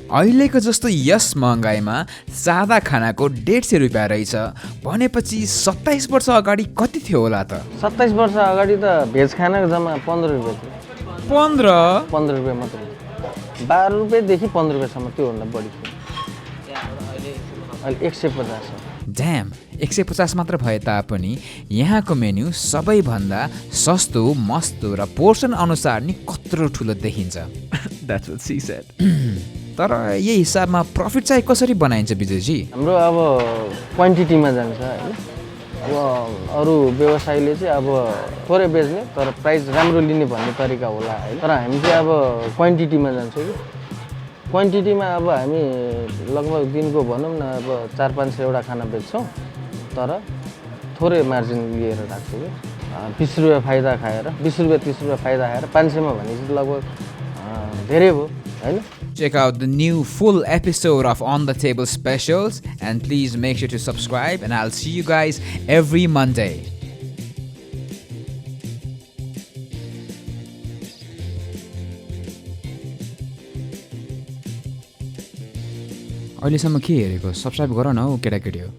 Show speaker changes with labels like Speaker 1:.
Speaker 1: अहिलेको जस्तो यस महँगाइमा सादा खानाको 150 रुपियाँ रहेछ भनेपछि 27 वर्ष अगाडि कति थियो होला त?
Speaker 2: 27 वर्ष अगाडि त भेज खानाको जम्मा 15 रुपियाँ थियो। 15 रुपियाँ मात्रै, 12 रुपियाँदेखि 15 रुपियाँसम्म, त्योभन्दा बढी थियो। अहिले 150 हो।
Speaker 1: ड्याम, 150 मात्र भए तापनि यहाँको मेन्यु सबैभन्दा सस्तो, मस्तो र पोर्सन अनुसार नि कत्रो ठुलो देखिन्छ। That's what she said. तर यही हिसाबमा प्रफिट चाहिँ कसरी बनाइन्छ विजयजी?
Speaker 2: हाम्रो अब क्वान्टिटीमा जान्छ हैन। अब अरू व्यवसायले चाहिँ अब थोरै बेच्ने तर प्राइस राम्रो लिने भन्ने तरिका होला हैन। तर हामी चाहिँ अब क्वान्टिटीमा जान्छौँ कि क्वान्टिटीमा अब हामी लगभग दिनको भनौँ न अब 400-500 एउटा खाना बेच्छौँ तर थोरै मार्जिन लिएर राख्छौँ कि 20 रुपियाँ फाइदा खाएर 20 रुपियाँ 30 रुपियाँ फाइदा खाएर 500 मा भनेपछि लगभग धेरै भयो हैन।
Speaker 1: Check out the new full episode of On the Table Specials and please make sure to subscribe and I'll see you guys every Monday. अहिलेसम्म के हेरेको? सब्स्क्राइब गर न हौ केटाकेटी हो।